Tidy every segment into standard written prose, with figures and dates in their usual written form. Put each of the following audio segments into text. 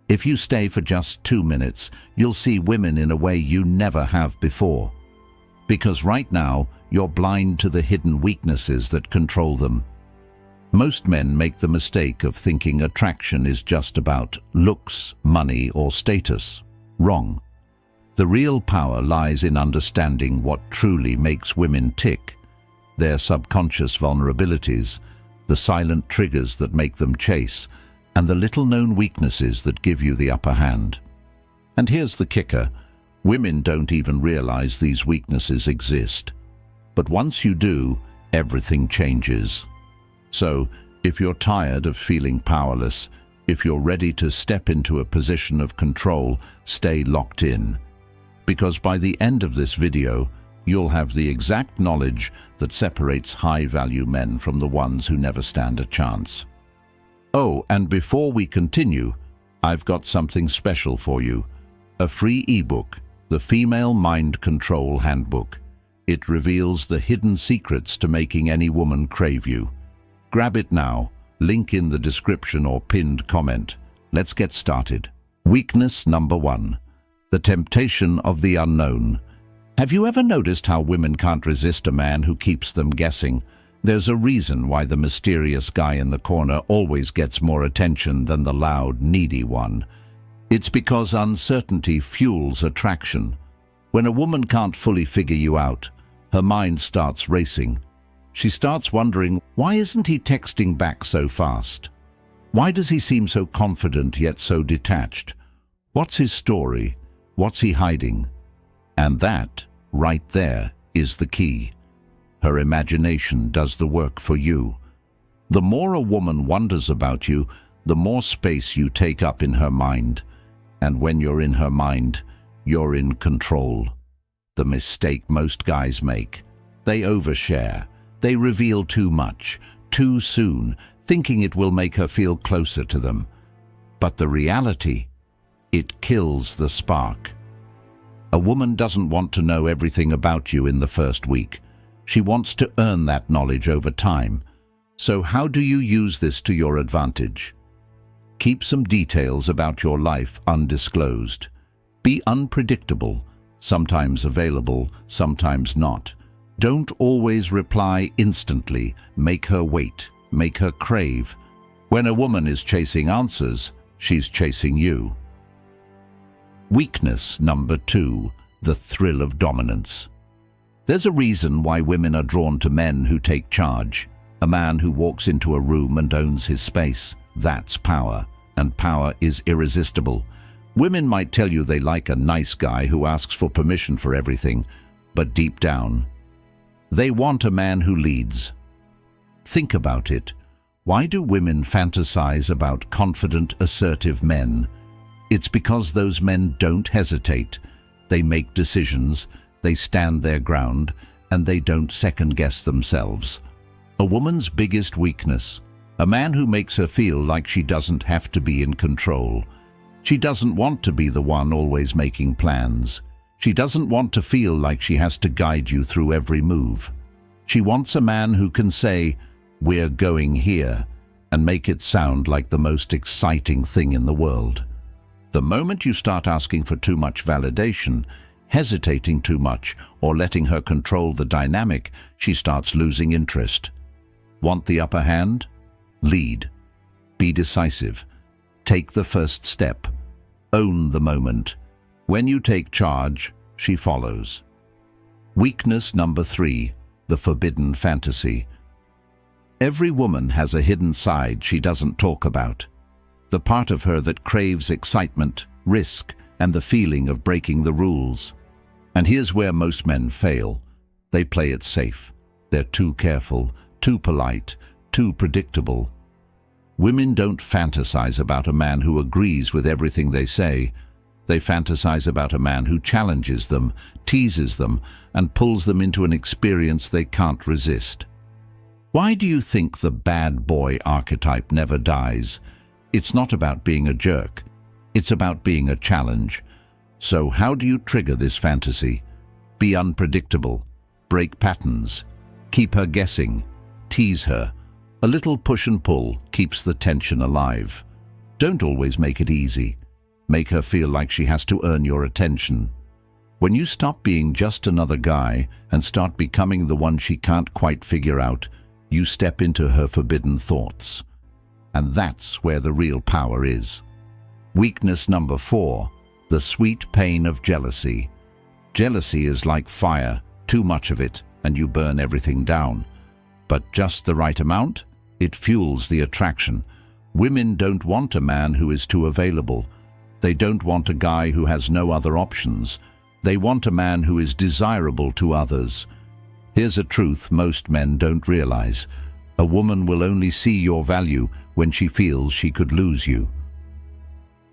If you stay for just 2 minutes, you'll see women in a way you never have before. Because right now, you're blind to the hidden weaknesses that control them. Most men make the mistake of thinking attraction is just about looks, money, or status. Wrong. The real power lies in understanding what truly makes women tick, their subconscious vulnerabilities, the silent triggers that make them chase, and the little-known weaknesses that give you the upper hand. And here's the kicker. Women don't even realize these weaknesses exist. But once you do, everything changes. So, if you're tired of feeling powerless, if you're ready to step into a position of control, stay locked in. Because by the end of this video, you'll have the exact knowledge that separates high-value men from the ones who never stand a chance. Oh, and before we continue, I've got something special for you. A free ebook, The Female Mind Control Handbook. It reveals the hidden secrets to making any woman crave you. Grab it now, link in the description or pinned comment. Let's get started. Weakness number 1. The temptation of the unknown. Have you ever noticed how women can't resist a man who keeps them guessing? There's a reason why the mysterious guy in the corner always gets more attention than the loud, needy one. It's because uncertainty fuels attraction. When a woman can't fully figure you out, her mind starts racing. She starts wondering, why isn't he texting back so fast? Why does he seem so confident yet so detached? What's his story? What's he hiding? And that, right there, is the key. Her imagination does the work for you. The more a woman wonders about you, the more space you take up in her mind. And when you're in her mind, you're in control. The mistake most guys make. They overshare. They reveal too much, too soon, thinking it will make her feel closer to them. But the reality, it kills the spark. A woman doesn't want to know everything about you in the first week. She wants to earn that knowledge over time. So how do you use this to your advantage? Keep some details about your life undisclosed. Be unpredictable, sometimes available, sometimes not. Don't always reply instantly. Make her wait, make her crave. When a woman is chasing answers, she's chasing you. Weakness number 2, the thrill of dominance. There's a reason why women are drawn to men who take charge. A man who walks into a room and owns his space. That's power, and power is irresistible. Women might tell you they like a nice guy who asks for permission for everything, but deep down, they want a man who leads. Think about it. Why do women fantasize about confident, assertive men? It's because those men don't hesitate. They make decisions, they stand their ground, and they don't second-guess themselves. A woman's biggest weakness, a man who makes her feel like she doesn't have to be in control. She doesn't want to be the one always making plans. She doesn't want to feel like she has to guide you through every move. She wants a man who can say, "We're going here," and make it sound like the most exciting thing in the world. The moment you start asking for too much validation, hesitating too much, or letting her control the dynamic, she starts losing interest. Want the upper hand? Lead. Be decisive. Take the first step. Own the moment. When you take charge, she follows. Weakness number 3, the forbidden fantasy. Every woman has a hidden side she doesn't talk about. The part of her that craves excitement, risk, and the feeling of breaking the rules. And here's where most men fail. They play it safe. They're too careful, too polite, too predictable. Women don't fantasize about a man who agrees with everything they say. They fantasize about a man who challenges them, teases them, and pulls them into an experience they can't resist. Why do you think the bad boy archetype never dies? It's not about being a jerk. It's about being a challenge. So how do you trigger this fantasy? Be unpredictable. Break patterns. Keep her guessing. Tease her. A little push and pull keeps the tension alive. Don't always make it easy. Make her feel like she has to earn your attention. When you stop being just another guy and start becoming the one she can't quite figure out, you step into her forbidden thoughts. And that's where the real power is. Weakness number 4, the sweet pain of jealousy. Jealousy is like fire, too much of it, and you burn everything down. But just the right amount, it fuels the attraction. Women don't want a man who is too available. They don't want a guy who has no other options. They want a man who is desirable to others. Here's a truth most men don't realize. A woman will only see your value when she feels she could lose you.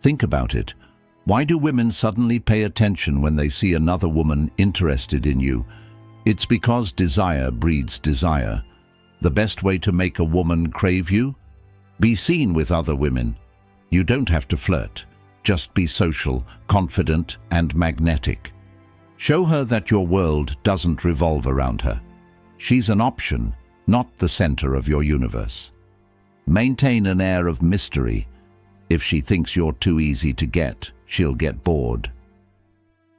Think about it. Why do women suddenly pay attention when they see another woman interested in you? It's because desire breeds desire. The best way to make a woman crave you? Be seen with other women. You don't have to flirt. Just be social, confident, and magnetic. Show her that your world doesn't revolve around her. She's an option, not the center of your universe. Maintain an air of mystery. If she thinks you're too easy to get, she'll get bored.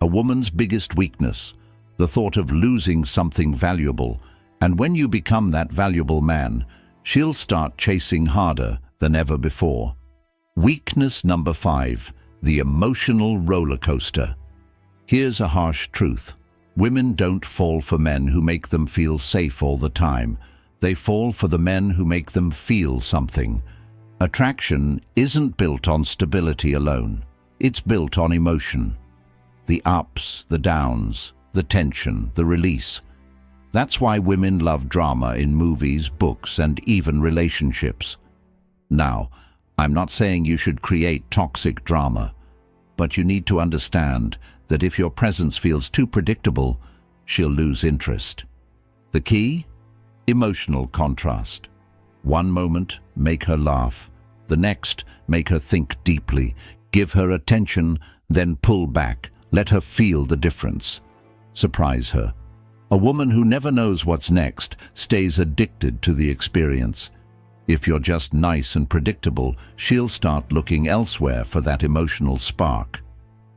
A woman's biggest weakness, the thought of losing something valuable, and when you become that valuable man, she'll start chasing harder than ever before. Weakness number 5, the emotional roller coaster. Here's a harsh truth. Women don't fall for men who make them feel safe all the time. They fall for the men who make them feel something. Attraction isn't built on stability alone. It's built on emotion. The ups, the downs, the tension, the release. That's why women love drama in movies, books, and even relationships. Now, I'm not saying you should create toxic drama, but you need to understand that if your presence feels too predictable, she'll lose interest. The key? Emotional contrast. One moment, make her laugh. The next, make her think deeply. Give her attention, then pull back. Let her feel the difference. Surprise her. A woman who never knows what's next stays addicted to the experience. If you're just nice and predictable, she'll start looking elsewhere for that emotional spark.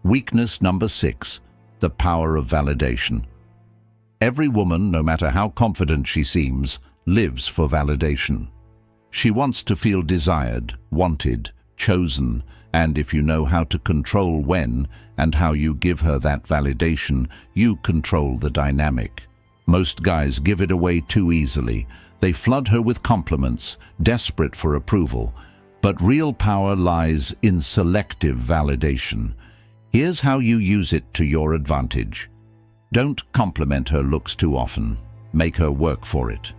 Weakness number 6, the power of validation. Every woman, no matter how confident she seems, lives for validation. She wants to feel desired, wanted, chosen, and if you know how to control when and how you give her that validation, you control the dynamic. Most guys give it away too easily. They flood her with compliments, desperate for approval. But real power lies in selective validation. Here's how you use it to your advantage. Don't compliment her looks too often. Make her work for it.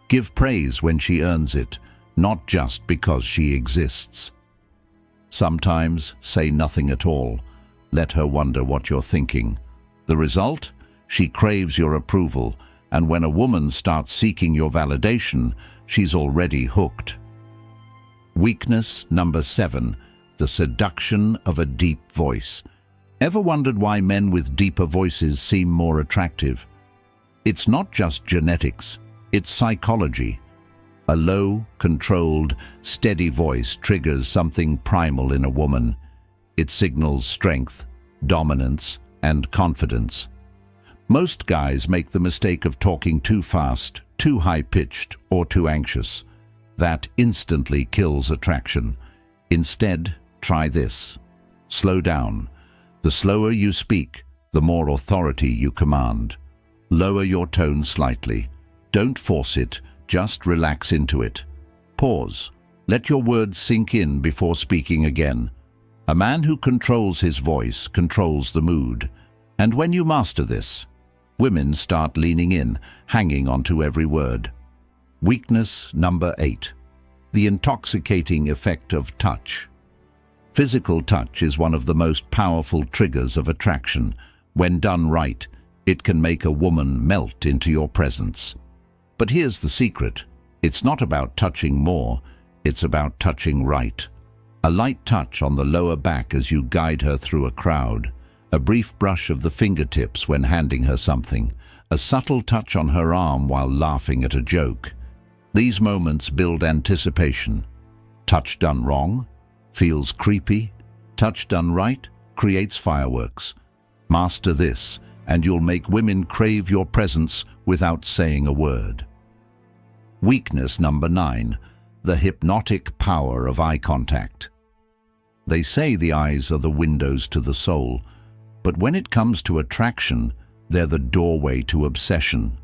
Give praise when she earns it, not just because she exists. Sometimes say nothing at all. Let her wonder what you're thinking. The result? She craves your approval, and when a woman starts seeking your validation, she's already hooked. Weakness number 7, the seduction of a deep voice. Ever wondered why men with deeper voices seem more attractive? It's not just genetics, it's psychology. A low, controlled, steady voice triggers something primal in a woman. It signals strength, dominance, and confidence. Most guys make the mistake of talking too fast, too high-pitched, or too anxious. That instantly kills attraction. Instead, try this. Slow down. The slower you speak, the more authority you command. Lower your tone slightly. Don't force it, just relax into it. Pause. Let your words sink in before speaking again. A man who controls his voice controls the mood. And when you master this, women start leaning in, hanging onto every word. Weakness number 8. The intoxicating effect of touch. Physical touch is one of the most powerful triggers of attraction. When done right, it can make a woman melt into your presence. But here's the secret. It's not about touching more, it's about touching right. A light touch on the lower back as you guide her through a crowd. A brief brush of the fingertips when handing her something. A subtle touch on her arm while laughing at a joke. These moments build anticipation. Touch done wrong? Feels creepy? Touch done right creates fireworks. Master this, and you'll make women crave your presence without saying a word. Weakness number 9, the hypnotic power of eye contact. They say the eyes are the windows to the soul, but when it comes to attraction, they're the doorway to obsession.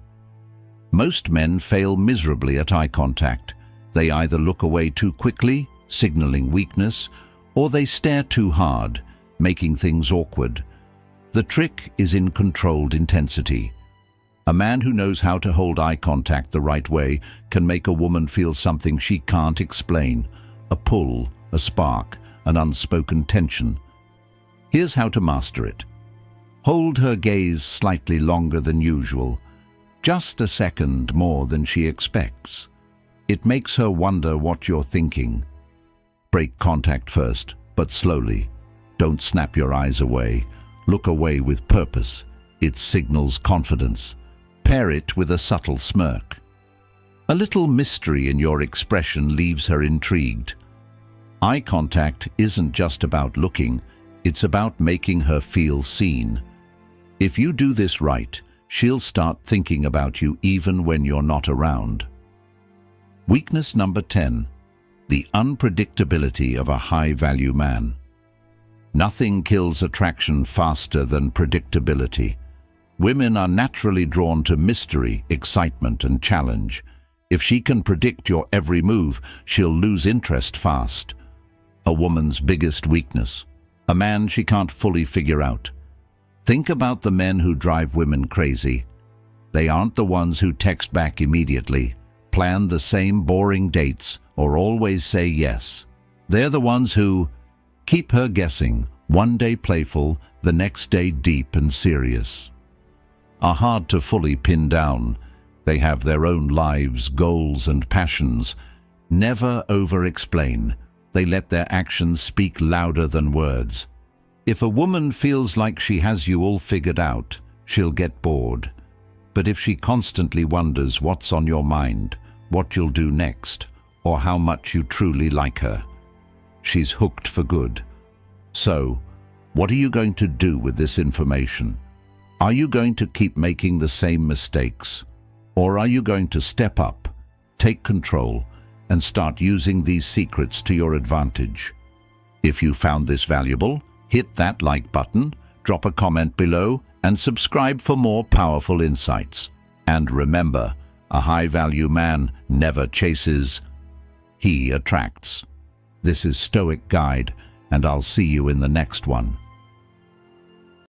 Most men fail miserably at eye contact. They either look away too quickly, signaling weakness, or they stare too hard, making things awkward. The trick is in controlled intensity. A man who knows how to hold eye contact the right way can make a woman feel something she can't explain: a pull, a spark, an unspoken tension. Here's how to master it. Hold her gaze slightly longer than usual, just a second more than she expects. It makes her wonder what you're thinking. Break contact first, but slowly. Don't snap your eyes away. Look away with purpose. It signals confidence. Pair it with a subtle smirk. A little mystery in your expression leaves her intrigued. Eye contact isn't just about looking, it's about making her feel seen. If you do this right, she'll start thinking about you even when you're not around. Weakness number 10, the unpredictability of a high-value man. Nothing kills attraction faster than predictability. Women are naturally drawn to mystery, excitement, and challenge. If she can predict your every move, she'll lose interest fast. A woman's biggest weakness, a man she can't fully figure out. Think about the men who drive women crazy. They aren't the ones who text back immediately, plan the same boring dates, or always say yes. They're the ones who keep her guessing, one day playful, the next day deep and serious. Are hard to fully pin down. They have their own lives, goals, and passions. Never over-explain. They let their actions speak louder than words. If a woman feels like she has you all figured out, she'll get bored. But if she constantly wonders what's on your mind, what you'll do next, or how much you truly like her, she's hooked for good. So, what are you going to do with this information? Are you going to keep making the same mistakes? Or are you going to step up, take control, and start using these secrets to your advantage? If you found this valuable, hit that like button, drop a comment below, and subscribe for more powerful insights. And remember, a high-value man never chases, he attracts. This is Stoic Guide, and I'll see you in the next one.